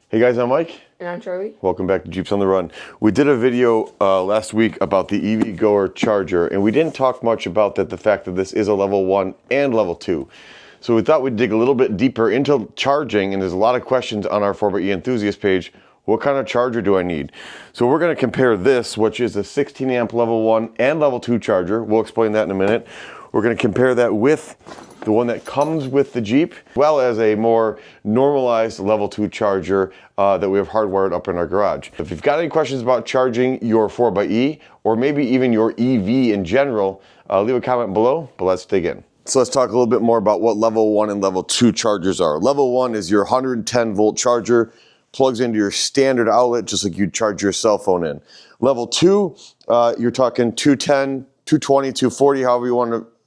Hey guys, I'm Mike. And I'm Charlie. Welcome back to Jeeps on the Run. We did a video last week about the EVGoer charger, and we didn't talk much about the fact that this is a level 1 and level 2. So we thought we'd dig a little bit deeper into charging, and there's a lot of questions on our 4xe enthusiast page. What kind of charger do I need? So we're going to compare this, which is a 16 amp level 1 and level 2 charger. We'll explain that in a minute. We're going to compare that with the one that comes with the Jeep, as well as a more normalized level 2 charger that we have hardwired up in our garage. If you've got any questions about charging your 4xe, or maybe even your EV in general, leave a comment below, but let's dig in. So let's talk a little bit more about what level 1 and level 2 chargers are. Level 1 is your 110 volt charger, plugs into your standard outlet just like you'd charge your cell phone in. Level 2, you're talking 210, 220, 240, however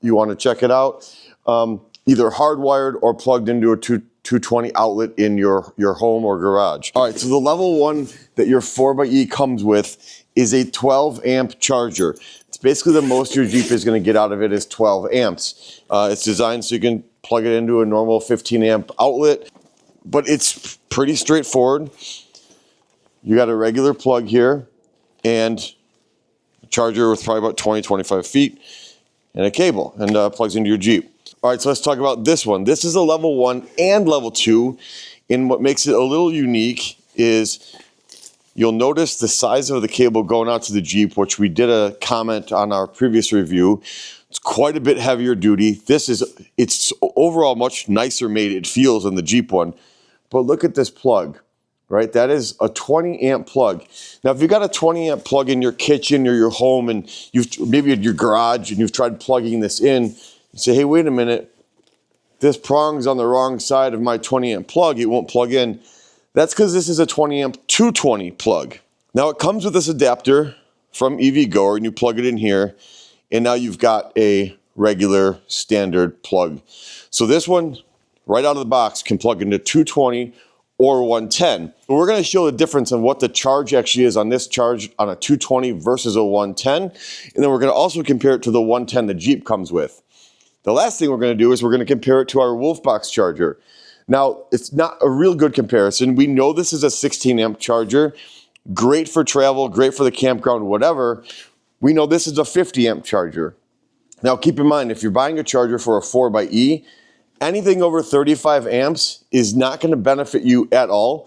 you want to check it out. Either hardwired or plugged into a 220 outlet in your home or garage. All right, so the level 1 that your 4xe comes with is a 12 amp charger. It's basically the most your Jeep is going to get out of it is 12 amps. It's designed so you can plug it into a normal 15 amp outlet, but it's pretty straightforward. You got a regular plug here and a charger with probably about 20-25 feet and a cable, and plugs into your Jeep. All right, so let's talk about this one. This is a level 1 and level 2, and what makes it a little unique is you'll notice the size of the cable going out to the Jeep, which we did a comment on our previous review. It's quite a bit heavier duty. It's overall much nicer made, it feels, than the Jeep one. But look at this plug, right? That is a 20 amp plug. Now, if you've got a 20 amp plug in your kitchen or your home, and maybe in your garage, and you've tried plugging this in, you say, hey, wait a minute, this prong's on the wrong side of my 20 amp plug, it won't plug in. That's because this is a 20 amp 220 plug. Now it comes with this adapter from EVGoer, and you plug it in here, and now you've got a regular standard plug. So this one, right out of the box, can plug into 220 or 110. But we're going to show the difference on what the charge actually is on this charge on a 220 versus a 110, and then we're going to also compare it to the 110 the Jeep comes with. The last thing we're going to do is we're going to compare it to our Wolfbox charger. Now, it's not a real good comparison. We know this is a 16 amp charger, great for travel, great for the campground, whatever. We know this is a 50 amp charger. Now, keep in mind, if you're buying a charger for a 4xe, anything over 35 amps is not going to benefit you at all.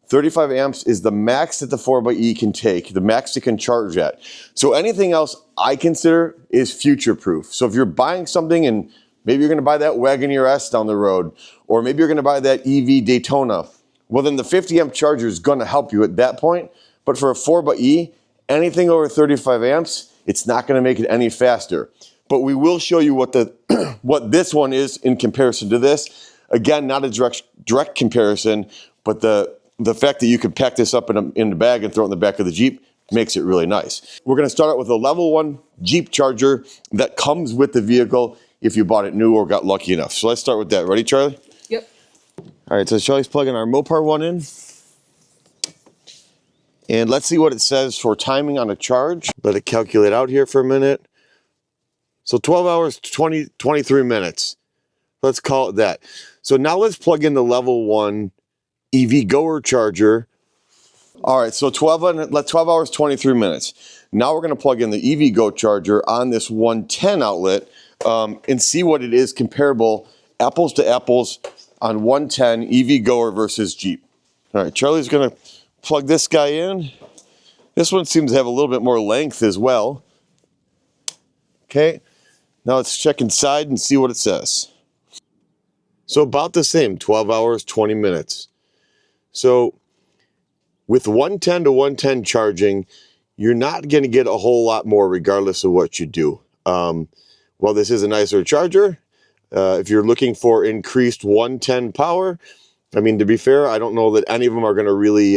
35 amps is the max that the 4xe can take, the max it can charge at. So anything else I consider is future-proof. So if you're buying something and maybe you're going to buy that Wagoneer S down the road, or maybe you're going to buy that EV Daytona, well then the 50 amp charger is going to help you at that point. But for a 4xe, anything over 35 amps, it's not going to make it any faster. But we will show you what what this one is in comparison to this. Again, not a direct comparison, but the fact that you can pack this up in the bag and throw it in the back of the Jeep makes it really nice. We're going to start out with a level 1 Jeep charger that comes with the vehicle if you bought it new or got lucky enough. So let's start with that. Ready, Charlie? Yep. All right, so Charlie's plugging our Mopar one in. And let's see what it says for timing on a charge. Let it calculate out here for a minute. So 12 hours, 23 minutes. Let's call it that. So now let's plug in the level 1 EVGoer charger. All right, so 12 hours, 23 minutes. Now we're going to plug in the EVGoer charger on this 110 outlet and see what it is comparable, apples to apples, on 110 EVGoer versus Jeep. All right, Charlie's going to plug this guy in. This one seems to have a little bit more length as well. Okay, now let's check inside and see what it says. So about the same, 12 hours, 20 minutes. So with 110 to 110 charging, you're not going to get a whole lot more regardless of what you do. While this is a nicer charger, if you're looking for increased 110 power, I mean, to be fair, I don't know that any of them are going to really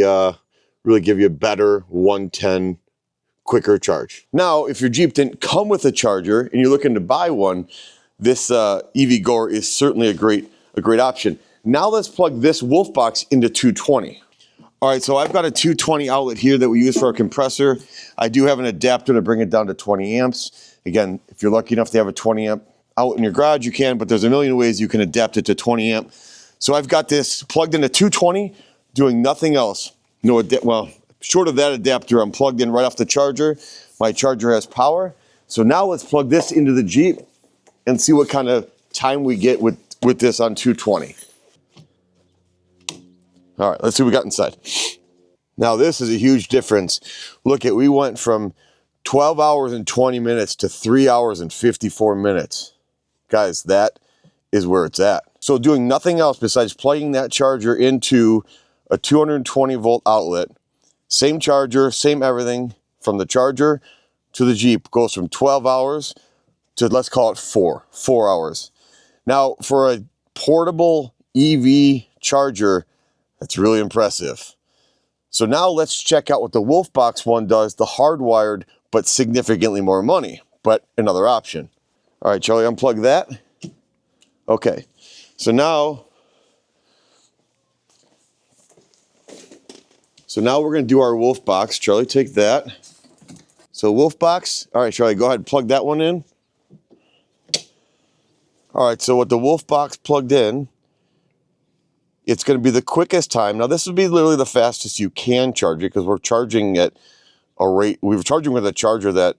give you a better 110 quicker charge. Now, if your Jeep didn't come with a charger and you're looking to buy one, this EVGoer is certainly a great option. Now let's plug this Wolfbox into 220. All right, so I've got a 220 outlet here that we use for our compressor. I do have an adapter to bring it down to 20 amps. Again, if you're lucky enough to have a 20 amp out in your garage, you can, but there's a million ways you can adapt it to 20 amp. So I've got this plugged into 220, doing nothing else. No, well, short of that adapter, I'm plugged in right off the charger. My charger has power. So now let's plug this into the Jeep and see what kind of time we get with this on 220. All right, let's see what we got inside. Now this is a huge difference. Look we went from 12 hours and 20 minutes to 3 hours and 54 minutes. Guys, that is where it's at. So doing nothing else besides plugging that charger into a 220 volt outlet, same charger, same everything, from the charger to the Jeep goes from 12 hours to, let's call it 4 hours. Now for a portable EV charger, that's really impressive. So now let's check out what the Wolfbox one does, the hardwired, but significantly more money, but another option. All right, Charlie, unplug that. Okay, so now we're gonna do our Wolfbox. Charlie, take that. So Wolfbox, all right, Charlie, go ahead and plug that one in. All right, so with the Wolfbox plugged in, it's gonna be the quickest time. Now this would be literally the fastest you can charge it because we're charging at a rate, we're charging with a charger that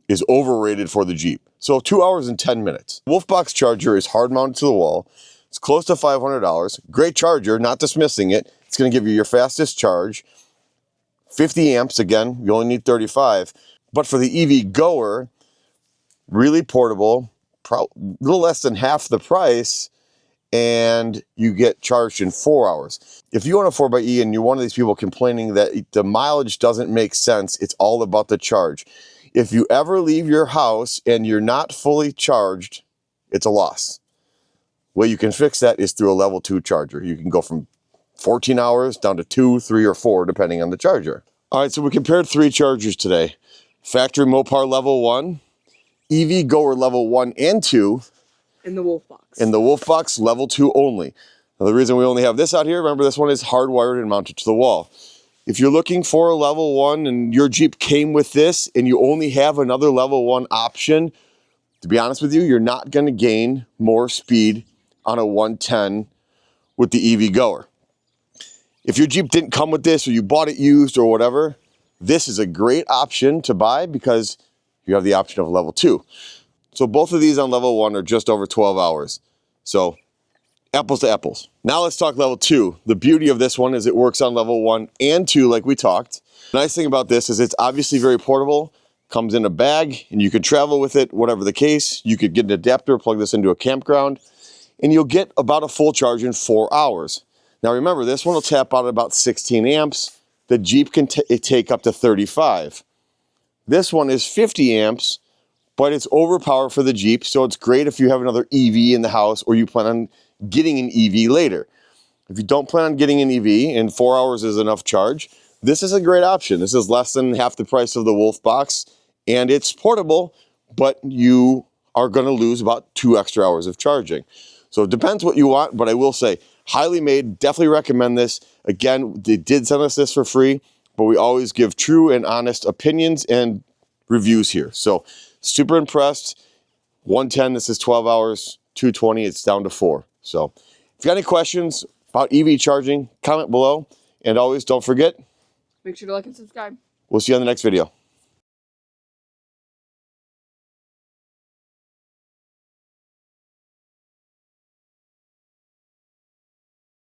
is overrated for the Jeep. So 2 hours and 10 minutes. Wolfbox charger is hard mounted to the wall. It's close to $500. Great charger, not dismissing it. It's gonna give you your fastest charge. 50 amps, again, you only need 35. But for the EVGoer, really portable, a little less than half the price, and you get charged in 4 hours. If you own a 4xe and you're one of these people complaining that the mileage doesn't make sense, it's all about the charge. If you ever leave your house and you're not fully charged, it's a loss. Way you can fix that is through a level 2 charger. You can go from 14 hours down to 2, 3, or 4, depending on the charger. All right, so we compared 3 chargers today. Factory Mopar level 1, EVGoer level 1 and 2, in the Wolfbox. In the Wolfbox level 2 only. Now the reason we only have this out here, remember this one is hardwired and mounted to the wall. If you're looking for a level 1 and your Jeep came with this and you only have another level 1 option, to be honest with you, you're not gonna gain more speed on a 110 with the EVGoer. If your Jeep didn't come with this or you bought it used or whatever, this is a great option to buy because you have the option of level 2. So both of these on level 1 are just over 12 hours. So apples to apples. Now let's talk level 2. The beauty of this one is it works on level 1 and 2 like we talked. The nice thing about this is it's obviously very portable, comes in a bag, and you can travel with it, whatever the case. You could get an adapter, plug this into a campground, and you'll get about a full charge in 4 hours. Now remember, this one will tap out at about 16 amps. The Jeep can take up to 35. This one is 50 amps, but it's overpowered for the Jeep, so it's great if you have another EV in the house or you plan on getting an EV later. If you don't plan on getting an EV and 4 hours is enough charge, this is a great option. This is less than half the price of the Wolfbox, and it's portable, but you are gonna lose about 2 extra hours of charging. So it depends what you want, but I will say, highly made, definitely recommend this. Again, they did send us this for free, but we always give true and honest opinions and reviews here. So super impressed. 110, this is 12 hours. 220, it's down to 4. So if you got any questions about EV charging, comment below. And always don't forget, make sure to like and subscribe. We'll see you on the next video.